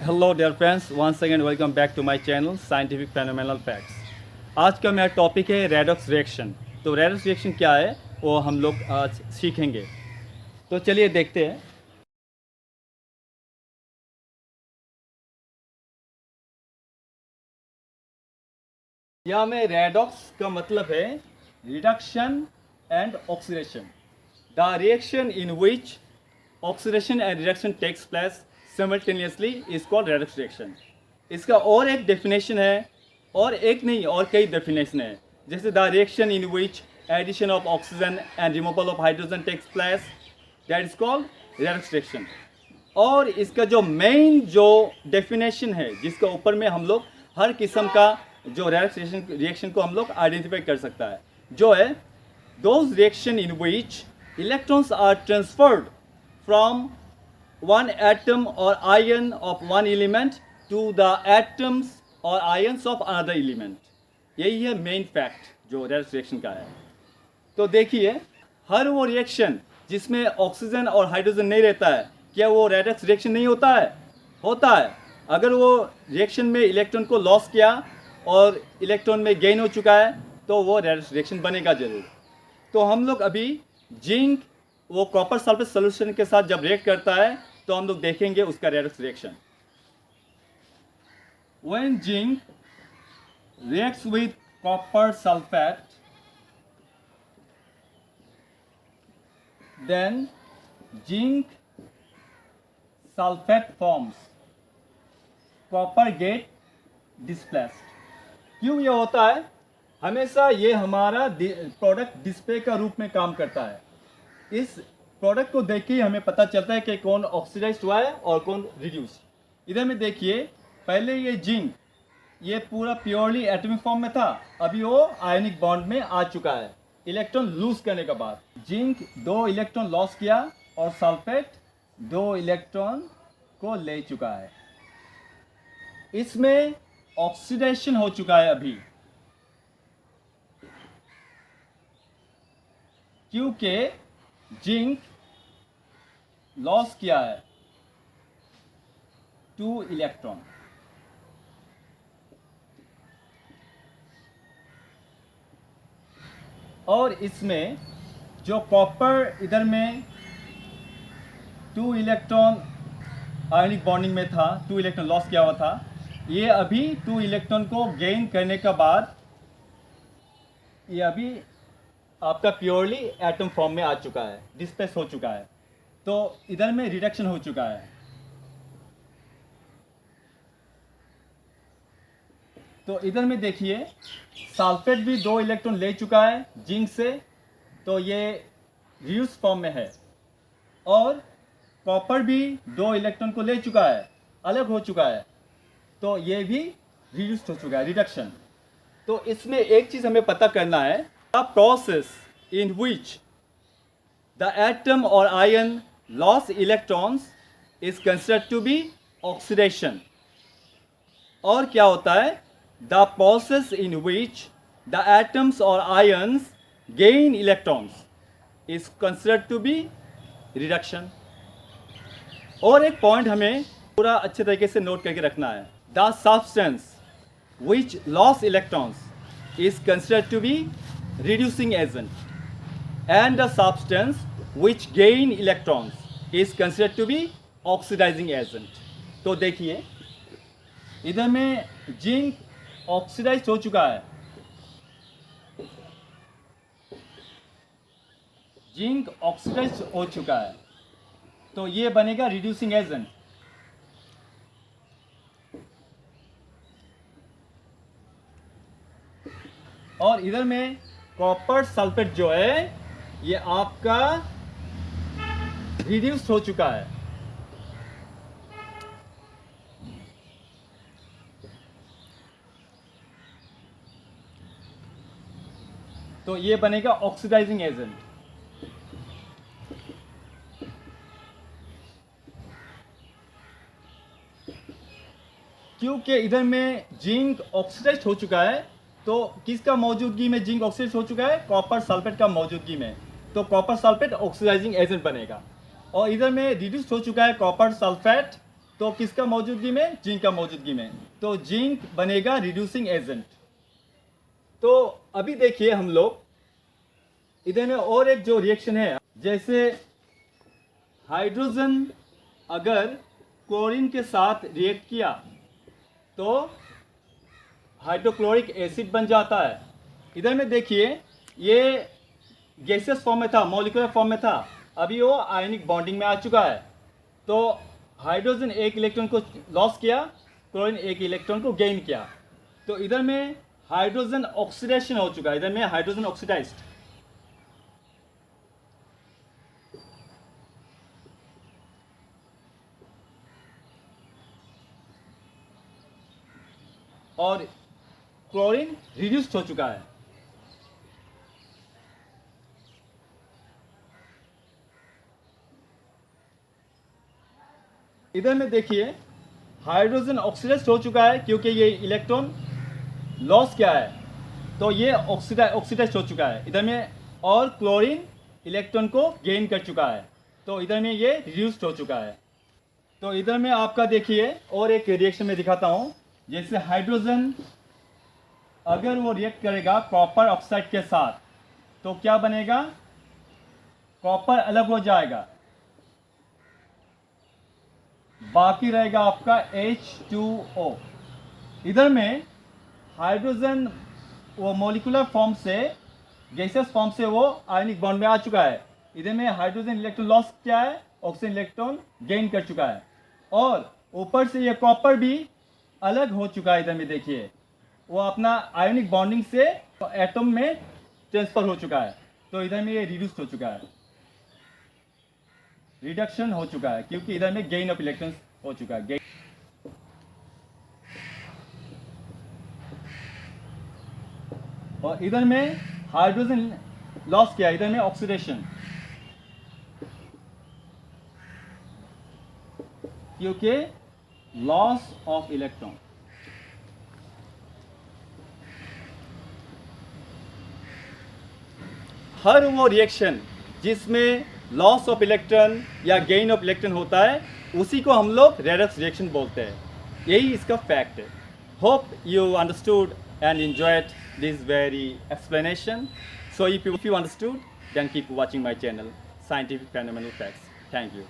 Hello dear friends, once again welcome back to my channel Scientific Phenomenal Facts। आज का मेरा topic है redox reaction. तो redox reaction क्या है वो हम लोग आज सीखेंगे। तो चलिए देखते हैं। यहाँ में रेडॉक्स का मतलब है reduction and oxidation. The reaction in which oxidation and reduction takes place simultaneously is called redox reaction. इसका और एक डेफिनेशन है, और एक नहीं और कई डेफिनेशन है, जैसे the reaction in which addition of oxygen and removal of hydrogen takes place that is called redox reaction. और इसका जो मेन जो डेफिनेशन है जिसके ऊपर में हम लोग हर किस्म का जो रेडॉक्स रिएक्शन को हम लोग आइडेंटिफाई कर सकता है, जो है those reaction in which electrons are transferred from one atom or ion of one element to the atoms or ions of another element। यही है मेन फैक्ट जो रेडॉक्स रिएक्शन का है। तो देखिए, हर वो रिएक्शन जिसमें ऑक्सीजन और हाइड्रोजन नहीं रहता है, क्या वो रेडॉक्स रिएक्शन नहीं होता है? होता है। अगर वो रिएक्शन में इलेक्ट्रॉन को लॉस किया और इलेक्ट्रॉन में गेन हो चुका है तो वो रेडॉक्स रिएक्शन बनेगा जरूर। तो हम लोग अभी जिंक वो कॉपर सल्फेट सोल्यूशन के साथ जब रिएक्ट करता है तो हम लोग देखेंगे उसका redox reaction. When zinc reacts with copper sulfate, then zinc sulfate forms, copper get displaced। क्यों ये होता है? हमेशा ये हमारा प्रोडक्ट डिस्प्ले का रूप में काम करता है। इस प्रोडक्ट को देख के हमें पता चलता है कि कौन ऑक्सीडाइज्ड हुआ है और कौन रिड्यूस। इधर में देखिए, पहले ये जिंक ये पूरा प्योरली एटॉमिक फॉर्म में था, अभी वो आयनिक बॉन्ड में आ चुका है इलेक्ट्रॉन लूज करने के बाद। जिंक 2 इलेक्ट्रॉन लॉस किया और सल्फेट 2 इलेक्ट्रॉन को ले चुका है। इसमें ऑक्सीडेशन हो चुका है अभी, क्योंकि जिंक लॉस किया है 2 इलेक्ट्रॉन। और इसमें जो कॉपर इधर में 2 इलेक्ट्रॉन आयनिक बॉन्डिंग में था, 2 इलेक्ट्रॉन लॉस किया हुआ था, ये अभी 2 इलेक्ट्रॉन को गेन करने के बाद ये अभी आपका प्योरली एटम फॉर्म में आ चुका है, डिस्प्लेस हो चुका है। तो इधर में रिडक्शन हो चुका है। तो इधर में देखिए, सल्फेट भी 2 इलेक्ट्रॉन ले चुका है जिंक से, तो ये रिड्यूस फॉर्म में है। और कॉपर भी 2 इलेक्ट्रॉन को ले चुका है, अलग हो चुका है, तो ये भी रिड्यूस हो चुका है, रिडक्शन। तो इसमें एक चीज हमें पता करना है, a process in which the atom or ion loss electrons is considered to be oxidation। और क्या होता है? The process in which the atoms or ions gain electrons is considered to be reduction। और एक पॉइंट हमें पूरा अच्छे तरीके से नोट करके रखना है, the substance which loss electrons is considered to be reducing agent and the substance which gain electrons is considered to be oxidizing agent। तो देखिए, इधर में जिंक ऑक्सीडाइज हो चुका है, जिंक ऑक्सीडाइज हो चुका है, तो ये बनेगा रिड्यूसिंग एजेंट। और इधर में कॉपर सल्फेट जो है ये आपका रिड्यूस हो चुका है। तो ये बनेगा ऑक्सीडाइजिंग एजेंट। क्योंकि इधर में जिंक ऑक्सीडाइज हो चुका है, तो किसका मौजूदगी में जिंक ऑक्सीडाइज हो चुका है? कॉपर सल्फेट का मौजूदगी में। तो कॉपर सल्फेट ऑक्सीडाइजिंग एजेंट बनेगा। और इधर में रिड्यूस हो चुका है कॉपर सल्फेट तो किसका मौजूदगी में? जिंक का मौजूदगी में। तो जिंक बनेगा रिड्यूसिंग एजेंट। तो अभी देखिए हम लोग इधर में और एक जो रिएक्शन है, जैसे हाइड्रोजन अगर क्लोरीन के साथ रिएक्ट किया तो हाइड्रोक्लोरिक एसिड बन जाता है। इधर में देखिए ये गैसियस फॉर्म में था, मॉलिक्यूलर फॉर्म में था, अभी वो आयनिक बॉन्डिंग में आ चुका है। तो हाइड्रोजन एक इलेक्ट्रॉन को लॉस किया, क्लोरीन एक इलेक्ट्रॉन को गेन किया। तो इधर में हाइड्रोजन ऑक्सीडेशन हो चुका है, इधर में हाइड्रोजन ऑक्सीडाइज्ड। और क्लोरीन रिड्यूस्ड हो चुका है। इधर में देखिए हाइड्रोजन ऑक्सीडाइज्ड हो चुका है क्योंकि ये इलेक्ट्रॉन लॉस किया है, तो ये ऑक्सीडाइज्ड हो चुका है इधर में। और क्लोरीन इलेक्ट्रॉन को गेन कर चुका है, तो इधर में ये रिड्यूस्ड हो चुका है। तो इधर में आपका देखिए और एक रिएक्शन में दिखाता हूँ। जैसे हाइड्रोजन अगर वो रिएक्ट करेगा कॉपर ऑक्साइड के साथ तो क्या बनेगा? कॉपर अलग हो जाएगा, बाकी रहेगा आपका H2O। इधर में हाइड्रोजन वो मॉलिक्यूलर फॉर्म से गैसियस फॉर्म से वो आयनिक बॉन्ड में आ चुका है। इधर में हाइड्रोजन इलेक्ट्रॉन लॉस किया है, ऑक्सीजन इलेक्ट्रॉन गेन कर चुका है, और ऊपर से ये कॉपर भी अलग हो चुका है। इधर में देखिए वो अपना आयनिक बॉन्डिंग से एटम में ट्रांसफर हो चुका है, तो इधर में ये रिड्यूस हो चुका है, रिडक्शन हो चुका है, क्योंकि इधर में गेन ऑफ इलेक्ट्रॉन्स हो चुका है। और इधर में हाइड्रोजन लॉस किया, इधर में ऑक्सीडेशन, क्योंकि लॉस ऑफ इलेक्ट्रॉन। हर वो रिएक्शन जिसमें लॉस ऑफ इलेक्ट्रॉन या गेन ऑफ इलेक्ट्रॉन होता है उसी को हम लोग रेडॉक्स रिएक्शन बोलते हैं। यही इसका फैक्ट है। Hope you understood and enjoyed this very explanation. So if you understood, then keep watching my channel, Scientific Phenomenal Facts. Thank you.